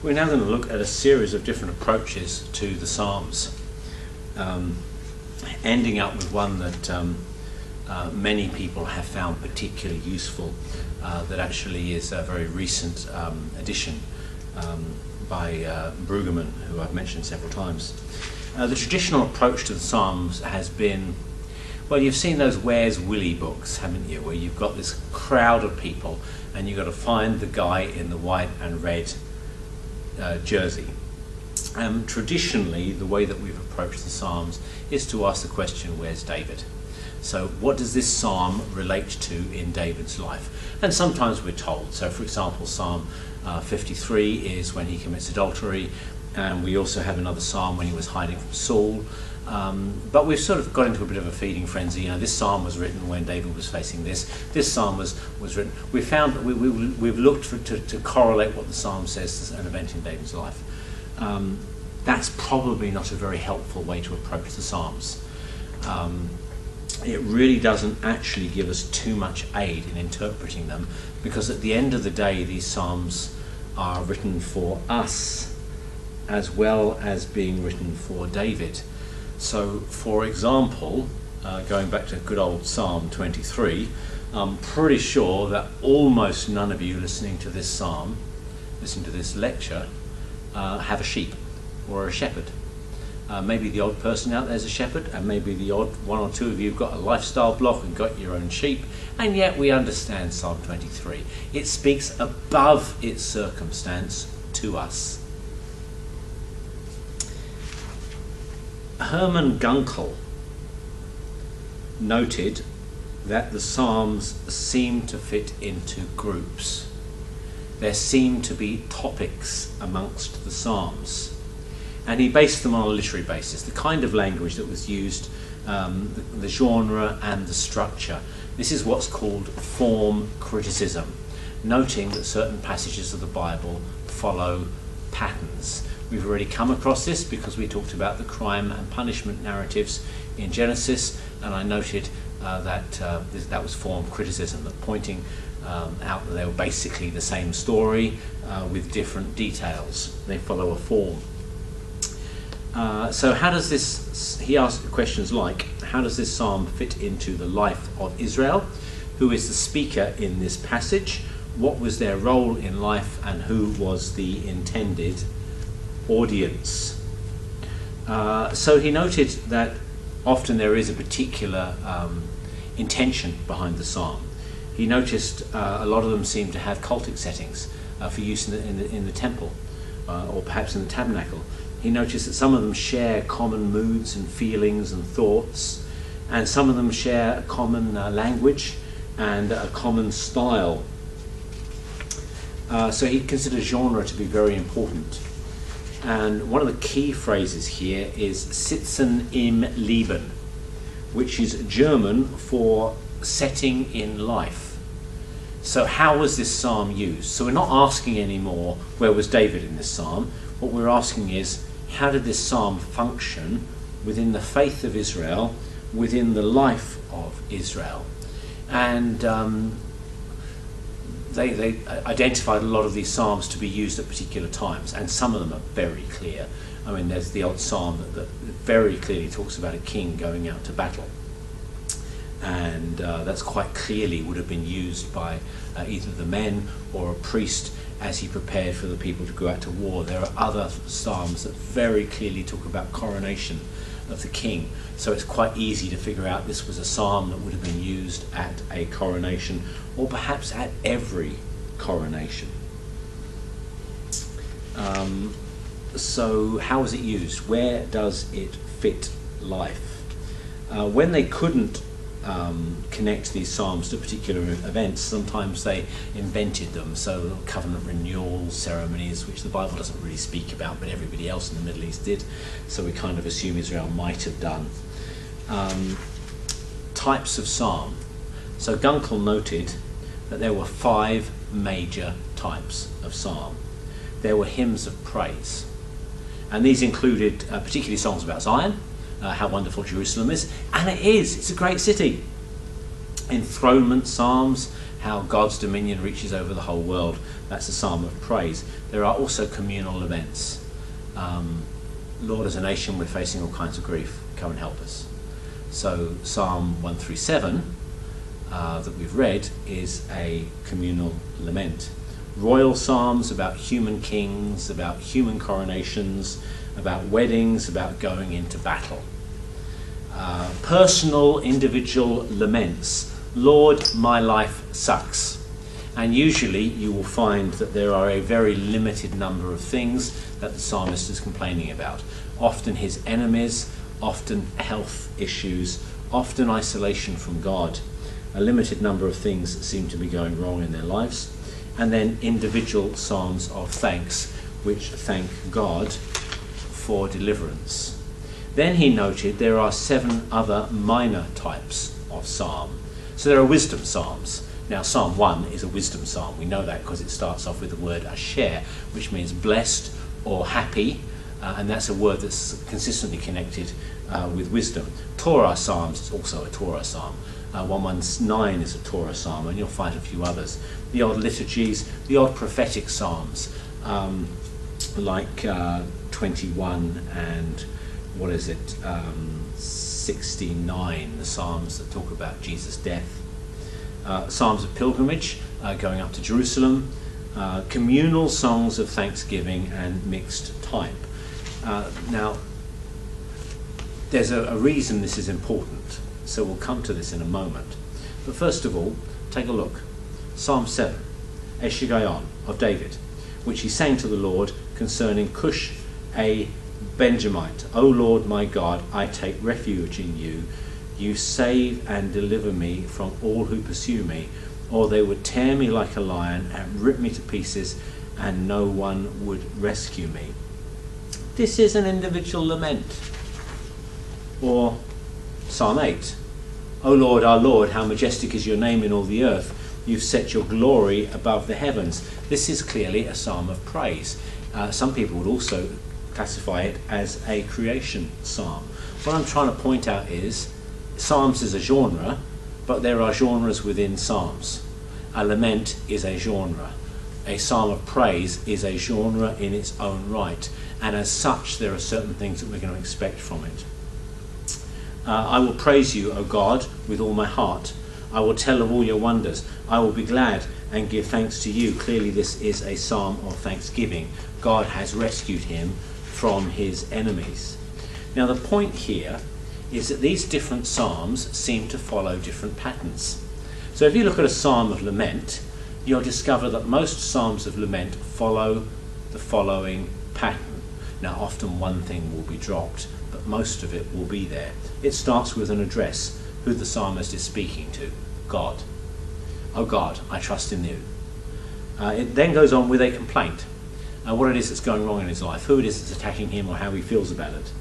We're now going to look at a series of different approaches to the Psalms, ending up with one that many people have found particularly useful, that actually is a very recent addition by Brueggemann, who I've mentioned several times. The traditional approach to the Psalms has been, well, you've seen those Where's Willie books, haven't you, where you've got this crowd of people and you've got to find the guy in the white and red jersey. Traditionally, the way that we've approached the Psalms is to ask the question, where's David? So what does this psalm relate to in David's life? And sometimes we're told. So for example, Psalm 53 is when he commits adultery, and we also have another psalm when he was hiding from Saul. But we've sort of got into a bit of a feeding frenzy. You know, this psalm was written when David was facing this. This psalm was written. We found that we've looked to correlate what the psalm says to an event in David's life. That's probably not a very helpful way to approach the Psalms. It really doesn't actually give us too much aid in interpreting them, because at the end of the day, these Psalms are written for us as well as being written for David. So, for example, going back to good old Psalm 23, I'm pretty sure that almost none of you listening to this psalm, listening to this lecture, have a sheep or a shepherd. Maybe the odd person out there is a shepherd, and maybe the odd one or two of you have got a lifestyle block and got your own sheep, and yet we understand Psalm 23. It speaks above its circumstance to us. Hermann Gunkel noted that the Psalms seem to fit into groups. There seem to be topics amongst the Psalms. And he based them on a literary basis, the kind of language that was used, the genre and the structure. This is what's called form criticism, noting that certain passages of the Bible follow patterns. We've already come across this because we talked about the crime and punishment narratives in Genesis, and I noted that was form criticism, that pointing out that they were basically the same story with different details. They follow a form. So how does this, he asked questions like, how does this psalm fit into the life of Israel? Who is the speaker in this passage? What was their role in life, and who was the intended audience? So he noted that often there is a particular intention behind the psalm. He noticed a lot of them seem to have cultic settings for use in the temple or perhaps in the tabernacle. He noticed that some of them share common moods and feelings and thoughts, and some of them share a common language and a common style. So he considered genre to be very important. And one of the key phrases here is sitzen im Leben, which is German for setting in life. So how was this psalm used? So we're not asking anymore, where was David in this psalm? What we're asking is, how did this psalm function within the faith of Israel, within the life of Israel? And they identified a lot of these psalms to be used at particular times, and some of them are very clear. I mean, there's the old psalm that very clearly talks about a king going out to battle, and that's quite clearly would have been used by either the men or a priest as he prepared for the people to go out to war. There are other psalms that very clearly talk about coronation of the king, so it's quite easy to figure out this was a psalm that would have been used at a coronation, or perhaps at every coronation. So how was it used? Where does it fit life? When they couldn't connect these psalms to particular events, sometimes they invented them. So covenant renewal ceremonies, which the Bible doesn't really speak about, but everybody else in the Middle East did, so we kind of assume Israel might have done. Types of psalm. So Gunkel noted that there were 5 major types of psalm. There were hymns of praise, and these included particularly songs about Zion, how wonderful Jerusalem is, and it's a great city. Enthronement psalms, how God's dominion reaches over the whole world. That's a psalm of praise. There are also communal laments. Lord, as a nation, we're facing all kinds of grief. Come and help us. So Psalm 137 that we've read is a communal lament. Royal psalms about human kings, about human coronations, about weddings, about going into battle. Personal, individual laments. Lord, my life sucks. And usually you will find that there are a very limited number of things that the psalmist is complaining about. Often his enemies, often health issues, often isolation from God. A limited number of things seem to be going wrong in their lives. And then individual psalms of thanks, which thank God for deliverance. Then he noted there are 7 other minor types of psalm. So there are wisdom psalms. Now Psalm 1 is a wisdom psalm. We know that because it starts off with the word asher, which means blessed or happy, and that's a word that's consistently connected with wisdom. Torah psalms is also a Torah psalm. 119 is a Torah psalm, and you'll find a few others. The odd liturgies, the odd prophetic psalms, like 21 and 69, the psalms that talk about Jesus' death. Psalms of pilgrimage, going up to Jerusalem, communal songs of thanksgiving, and mixed type. Now, there's a reason this is important, so we'll come to this in a moment. But first of all, take a look. Psalm 7, Eshigayon of David, which he sang to the Lord concerning Cush a Benjamite. O Lord my God, I take refuge in you. You save and deliver me from all who pursue me, or they would tear me like a lion and rip me to pieces, and no one would rescue me. This is an individual lament. Or Psalm 8. O Lord, our Lord, how majestic is your name in all the earth. You've set your glory above the heavens. This is clearly a psalm of praise. Some people would also classify it as a creation psalm. What I'm trying to point out is Psalms is a genre, but there are genres within Psalms. A lament is a genre. A psalm of praise is a genre in its own right, and as such there are certain things that we're going to expect from it. I will praise you, O God, with all my heart. I will tell of all your wonders. I will be glad and give thanks to you. Clearly this is a psalm of thanksgiving. God has rescued him from his enemies. Now the point here is that these different psalms seem to follow different patterns. So if you look at a psalm of lament, you'll discover that most psalms of lament follow the following pattern. Now often one thing will be dropped, but most of it will be there. It starts with an address, who the psalmist is speaking to, God. Oh God, I trust in you. It then goes on with a complaint, what it is that's going wrong in his life, who it is that's attacking him or how he feels about it.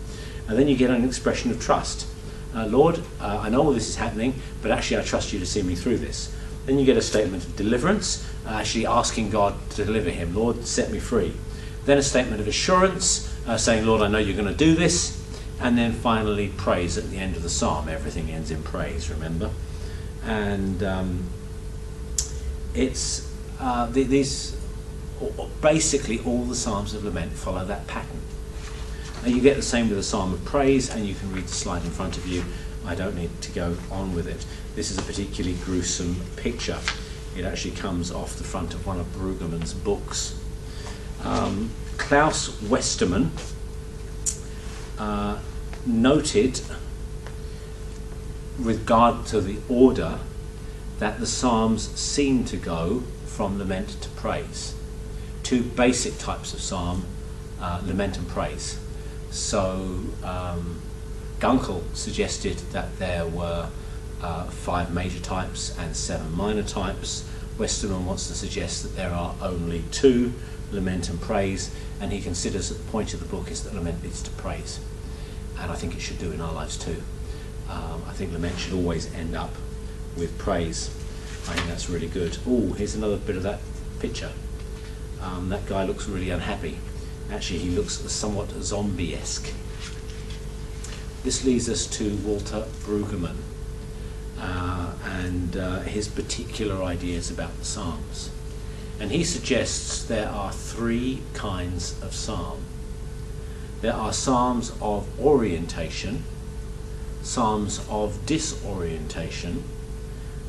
And then you get an expression of trust. Lord, I know all this is happening, but actually I trust you to see me through this. Then you get a statement of deliverance, actually asking God to deliver him. Lord, set me free. Then a statement of assurance, saying, Lord, I know you're going to do this. And then finally praise at the end of the psalm. Everything ends in praise, remember? And basically all the psalms of lament follow that pattern. And you get the same with the psalm of praise, and you can read the slide in front of you. I don't need to go on with it. This is a particularly gruesome picture. It actually comes off the front of one of Brueggemann's books. Klaus Westermann noted, with regard to the order, that the psalms seem to go from lament to praise. 2 basic types of psalm, lament and praise. So Gunkel suggested that there were 5 major types and 7 minor types. Westermann wants to suggest that there are only 2, lament and praise, and he considers that the point of the book is that lament leads to praise. And I think it should do in our lives too. I think lament should always end up with praise. I think that's really good. Oh, here's another bit of that picture. That guy looks really unhappy. Actually, he looks somewhat zombie-esque. This leads us to Walter Brueggemann. and his particular ideas about the Psalms. And he suggests there are three kinds of psalm. There are psalms of orientation, psalms of disorientation,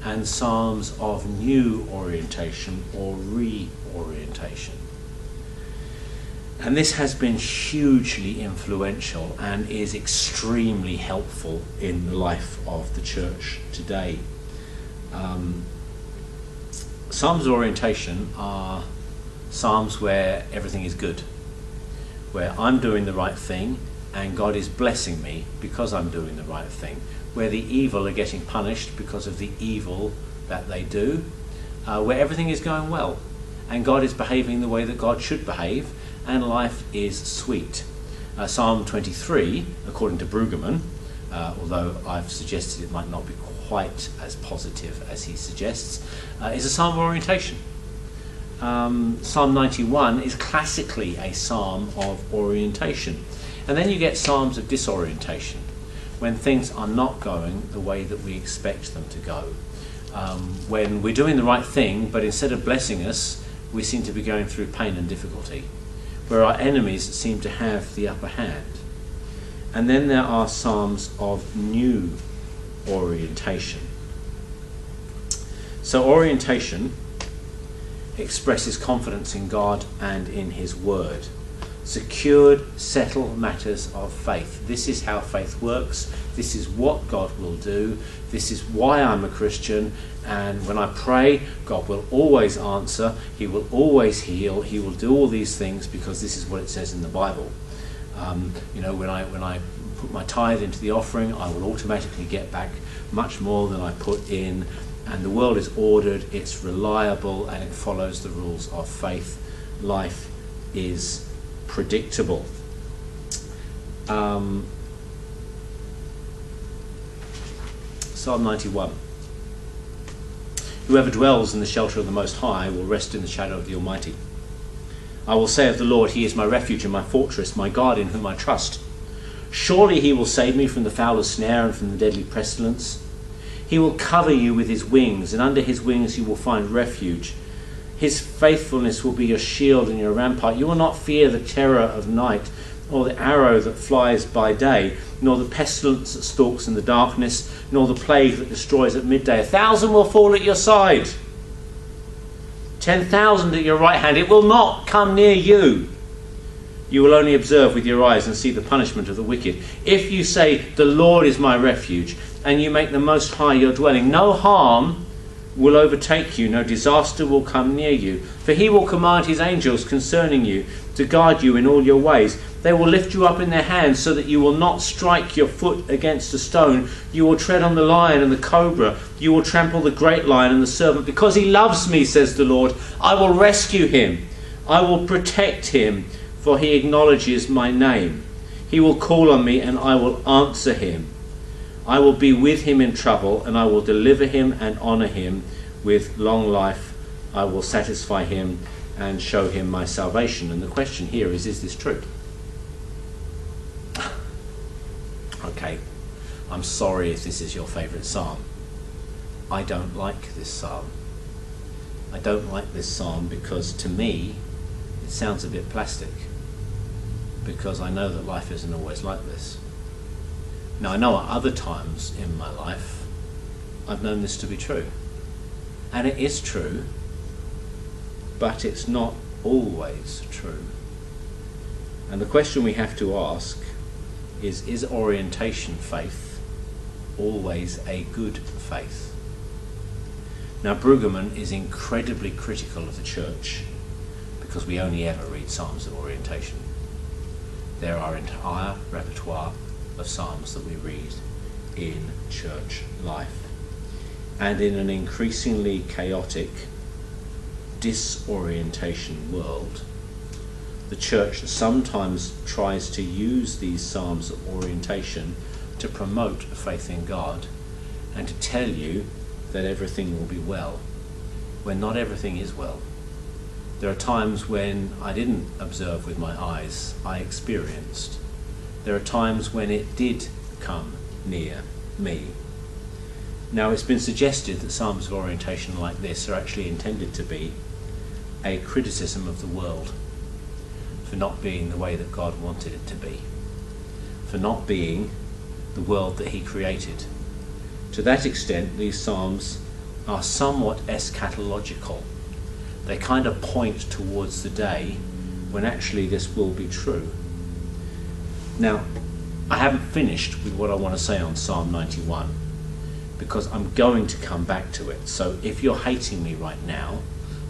and psalms of new orientation or reorientation. And this has been hugely influential and is extremely helpful in the life of the church today. Psalms of orientation are psalms where everything is good, where I'm doing the right thing and God is blessing me because I'm doing the right thing, where the evil are getting punished because of the evil that they do, where everything is going well and God is behaving the way that God should behave, and life is sweet. Psalm 23, according to Brueggemann, although I've suggested it might not be quite as positive as he suggests, is a psalm of orientation. Psalm 91 is classically a psalm of orientation. And then you get psalms of disorientation, when things are not going the way that we expect them to go. When we're doing the right thing, but instead of blessing us, we seem to be going through pain and difficulty, where our enemies seem to have the upper hand. And then there are psalms of new orientation. So orientation expresses confidence in God and in his word. Secured, settled matters of faith. This is how faith works. This is what God will do. This is why I'm a Christian. And when I pray, God will always answer. He will always heal. He will do all these things because this is what it says in the Bible. When I put my tithe into the offering, I will automatically get back much more than I put in. And the world is ordered, it's reliable, and it follows the rules of faith. Life is predictable. Psalm 91. Whoever dwells in the shelter of the Most High will rest in the shadow of the Almighty. I will say of the Lord, he is my refuge and my fortress, my God in whom I trust. Surely he will save me from the fowler's snare and from the deadly pestilence. He will cover you with his wings, and under his wings you will find refuge. His faithfulness will be your shield and your rampart. You will not fear the terror of night, or the arrow that flies by day, nor the pestilence that stalks in the darkness, nor the plague that destroys at midday. 1,000 will fall at your side, 10,000 at your right hand. It will not come near you. You will only observe with your eyes and see the punishment of the wicked. If you say, the Lord is my refuge, and you make the Most High your dwelling, no harm will overtake you, no disaster will come near you. For he will command his angels concerning you to guard you in all your ways. They will lift you up in their hands so that you will not strike your foot against a stone. You will tread on the lion and the cobra. You will trample the great lion and the serpent. Because he loves me, says the Lord, I will rescue him. I will protect him, for he acknowledges my name. He will call on me and I will answer him. I will be with him in trouble, and I will deliver him and honour him. With long life I will satisfy him and show him my salvation. And the question here is this true? Okay, I'm sorry if this is your favourite psalm. I don't like this psalm. I don't like this psalm because to me it sounds a bit plastic, because I know that life isn't always like this. Now I know at other times in my life I've known this to be true, and it is true, but it's not always true. And the question we have to ask is orientation faith always a good faith? Now Brueggemann is incredibly critical of the church because we only ever read psalms of orientation. There are entire repertoire of psalms that we read in church life. And in an increasingly chaotic disorientation world, the church sometimes tries to use these psalms of orientation to promote faith in God and to tell you that everything will be well, when not everything is well. There are times when I didn't observe with my eyes, I experienced. There are times when it did come near me. Now, it's been suggested that psalms of orientation like this are actually intended to be a criticism of the world for not being the way that God wanted it to be, for not being the world that he created. To that extent, these psalms are somewhat eschatological. They kind of point towards the day when actually this will be true. Now, I haven't finished with what I want to say on Psalm 91, because I'm going to come back to it. So if you're hating me right now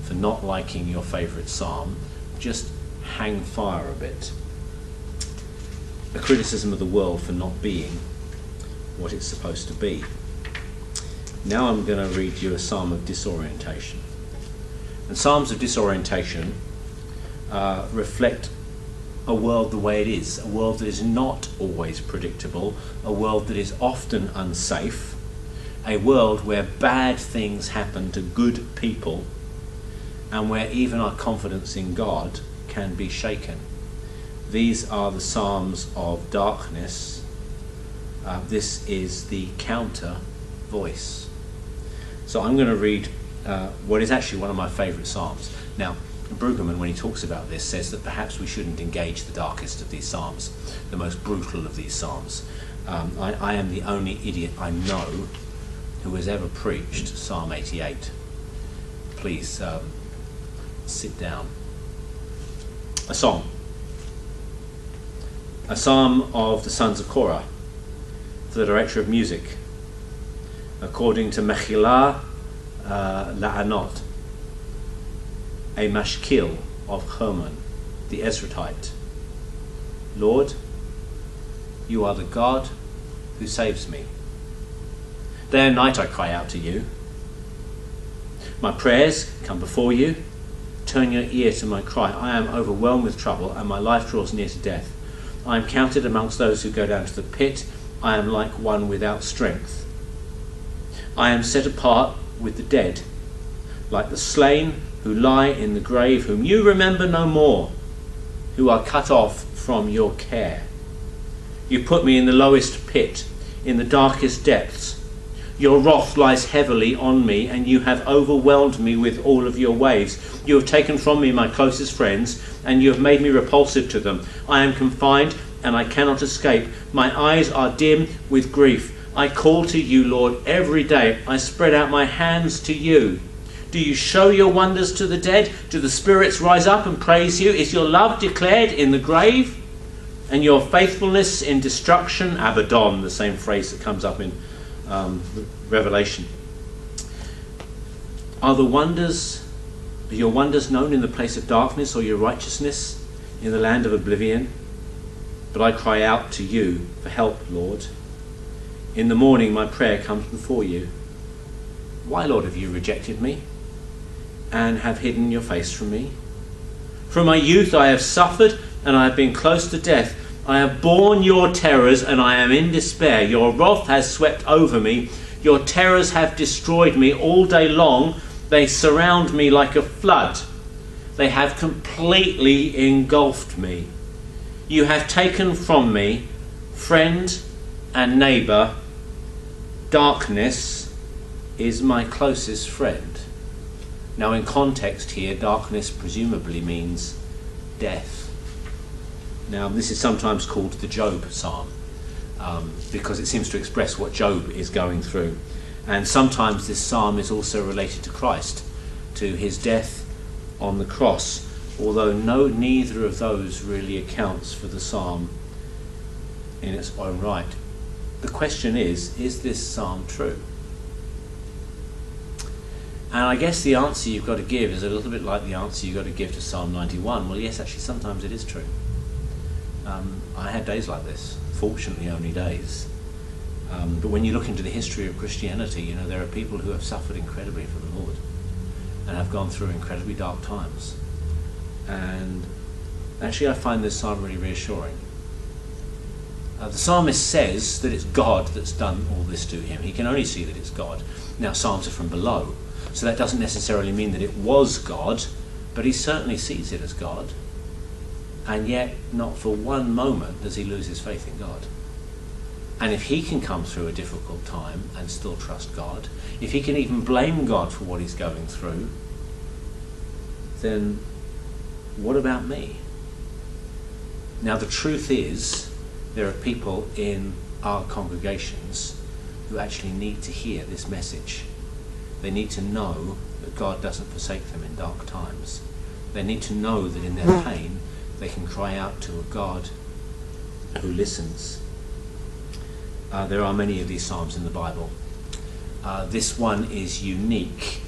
for not liking your favourite psalm, just hang fire a bit. A criticism of the world for not being what it's supposed to be. Now I'm going to read you a psalm of disorientation. And psalms of disorientation reflect a world the way it is, a world that is not always predictable, a world that is often unsafe, a world where bad things happen to good people, and where even our confidence in God can be shaken. These are the psalms of darkness. This is the counter voice. So I'm going to read what is actually one of my favourite psalms. Now, Brueggemann, when he talks about this, says that perhaps we shouldn't engage the darkest of these psalms, the most brutal of these psalms. I am the only idiot I know who has ever preached Psalm 88. Please sit down. A song. A psalm of the sons of Korah, for the director of music, according to Mechillah La'anot, a mashkil of Herman, the Ezratite. Lord, you are the God who saves me. Day and night I cry out to you. My prayers come before you. Turn your ear to my cry. I am overwhelmed with trouble, and my life draws near to death. I am counted amongst those who go down to the pit. I am like one without strength. I am set apart with the dead, like the slain who lie in the grave, whom you remember no more, who are cut off from your care. You put me in the lowest pit, in the darkest depths. Your wrath lies heavily on me, and you have overwhelmed me with all of your waves. You have taken from me my closest friends, and you have made me repulsive to them. I am confined, and I cannot escape. My eyes are dim with grief. I call to you, Lord, every day. I spread out my hands to you. Do you show your wonders to the dead? Do the spirits rise up and praise you? Is your love declared in the grave, and your faithfulness in destruction? Abaddon, the same phrase that comes up in Revelation. Are your wonders known in the place of darkness, or your righteousness in the land of oblivion? But I cry out to you for help, Lord. In the morning my prayer comes before you. Why, Lord, have you rejected me and have hidden your face from me? From my youth I have suffered, and I have been close to death. I have borne your terrors, and I am in despair. Your wrath has swept over me. Your terrors have destroyed me all day long. They surround me like a flood. They have completely engulfed me. You have taken from me friend and neighbour. Darkness is my closest friend. Now, in context here, darkness presumably means death. Now, this is sometimes called the Job psalm because it seems to express what Job is going through. And sometimes this psalm is also related to Christ, to his death on the cross, although neither of those really accounts for the psalm in its own right. The question is this psalm true? And I guess the answer you've got to give is a little bit like the answer you've got to give to Psalm 91. Well, yes, actually, sometimes it is true. I had days like this, fortunately only days. But when you look into the history of Christianity, there are people who have suffered incredibly for the Lord and have gone through incredibly dark times. And actually I find this psalm really reassuring. The psalmist says that it's God that's done all this to him. He can only see that it's God. Now, psalms are from below, so that doesn't necessarily mean that it was God, but he certainly sees it as God. And yet, not for one moment does he lose his faith in God. And if he can come through a difficult time and still trust God, if he can even blame God for what he's going through, then what about me? Now the truth is, there are people in our congregations who actually need to hear this message. They need to know that God doesn't forsake them in dark times. They need to know that in their pain they can cry out to a God who listens. There are many of these psalms in the Bible. This one is unique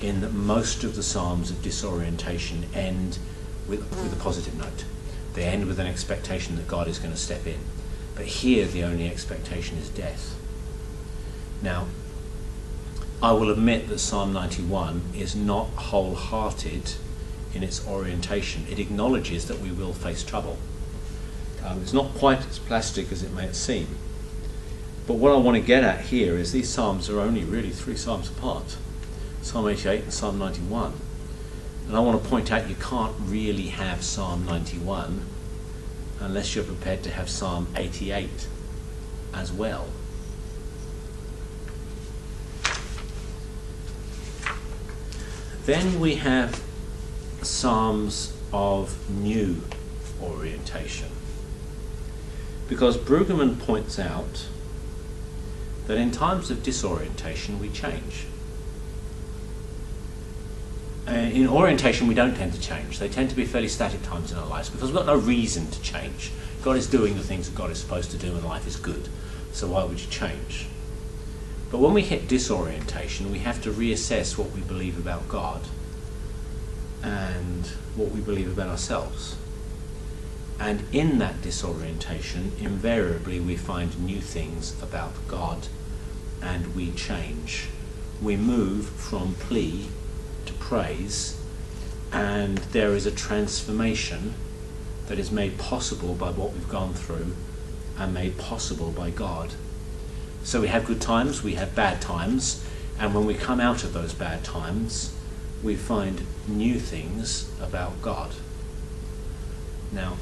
in that most of the psalms of disorientation end with a positive note. They end with an expectation that God is going to step in. But here the only expectation is death. Now, I will admit that Psalm 91 is not wholehearted in its orientation. It acknowledges that we will face trouble. It's not quite as plastic as it may seem. But what I want to get at here is these psalms are only really 3 psalms apart. Psalm 88 and Psalm 91. And I want to point out you can't really have Psalm 91 unless you're prepared to have Psalm 88 as well. Then we have psalms of new orientation. Because Brueggemann points out that in times of disorientation we change. In orientation we don't tend to change. They tend to be fairly static times in our lives because we've got no reason to change. God is doing the things that God is supposed to do and life is good. So why would you change? But when we hit disorientation, we have to reassess what we believe about God and what we believe about ourselves. And in that disorientation, invariably we find new things about God and we change. We move from plea to praise, and there is a transformation that is made possible by what we've gone through and made possible by God. So we have good times, we have bad times, and when we come out of those bad times, we find new things about God. Now,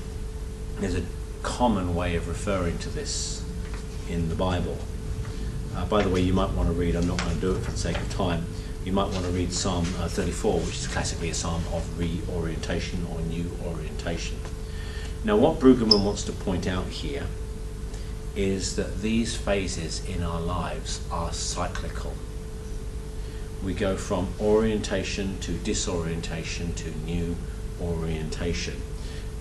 there's a common way of referring to this in the Bible. By the way, you might want to read, I'm not going to do it for the sake of time, you might want to read Psalm 34, which is classically a psalm of reorientation or new orientation. Now, what Brueggemann wants to point out here is that these phases in our lives are cyclical. We go from orientation to disorientation to new orientation.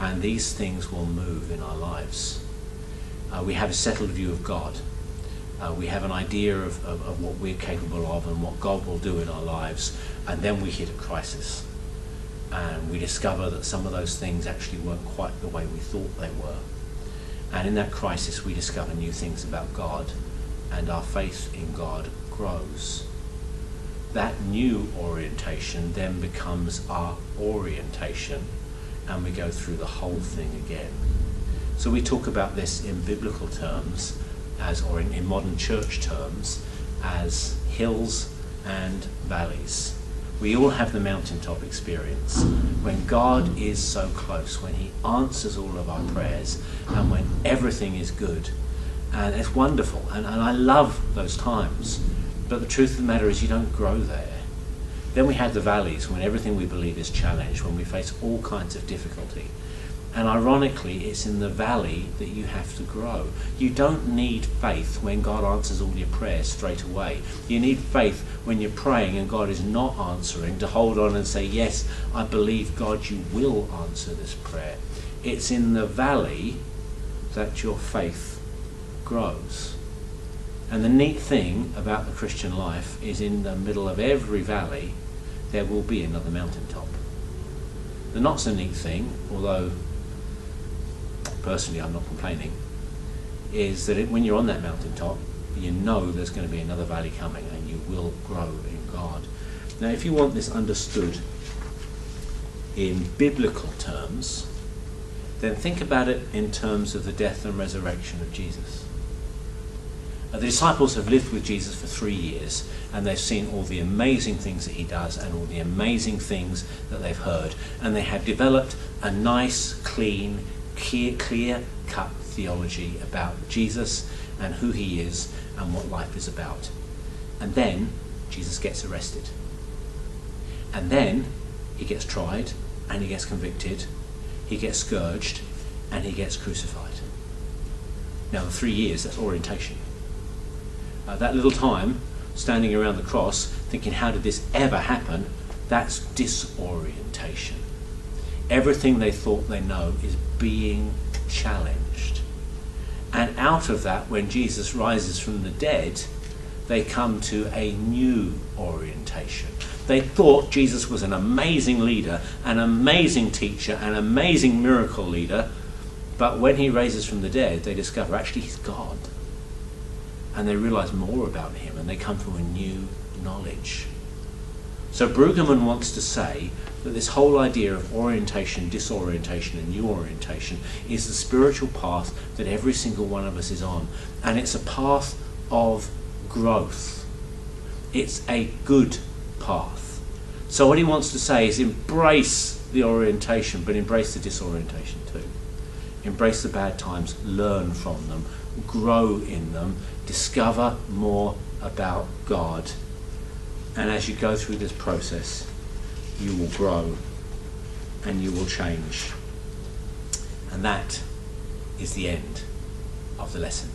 And these things will move in our lives. We have a settled view of God. We have an idea of what we're capable of and what God will do in our lives. And then we hit a crisis. And we discover that some of those things actually weren't quite the way we thought they were. And in that crisis we discover new things about God, and our faith in God grows. That new orientation then becomes our orientation, and we go through the whole thing again. So we talk about this in biblical terms, or in modern church terms, as hills and valleys. We all have the mountaintop experience, when God is so close, when he answers all of our prayers, and when everything is good. And it's wonderful, and I love those times. But the truth of the matter is you don't grow there. Then we have the valleys, when everything we believe is challenged, when we face all kinds of difficulty. And ironically, it's in the valley that you have to grow. You don't need faith when God answers all your prayers straight away. You need faith when you're praying and God is not answering, to hold on and say, yes, I believe, God, you will answer this prayer. It's in the valley that your faith grows. And the neat thing about the Christian life is, in the middle of every valley there will be another mountaintop. The not so neat thing, although personally I'm not complaining, is that when you're on that mountaintop, you know there's going to be another valley coming, and you will grow in God. Now, if you want this understood in biblical terms, then think about it in terms of the death and resurrection of Jesus. The disciples have lived with Jesus for 3 years, and they've seen all the amazing things that he does and all the amazing things that they've heard, and they have developed a nice, clean, clear-cut theology about Jesus and who he is and what life is about. And then Jesus gets arrested. And then he gets tried and he gets convicted, he gets scourged, and he gets crucified. Now the 3 years, that's orientation. That little time standing around the cross thinking, how did this ever happen? That's disorientation. Everything they thought they know is being challenged. And out of that, when Jesus rises from the dead, they come to a new orientation. They thought Jesus was an amazing leader, an amazing teacher, an amazing miracle leader, but when he raises from the dead, they discover actually he's God. And they realize more about him, and they come to a new knowledge. So Brueggemann wants to say that this whole idea of orientation, disorientation, and new orientation is the spiritual path that every single one of us is on. And it's a path of growth. It's a good path. So what he wants to say is embrace the orientation, but embrace the disorientation too. Embrace the bad times, learn from them, grow in them, discover more about God. And as you go through this process, you will grow and you will change. And that is the end of the lesson.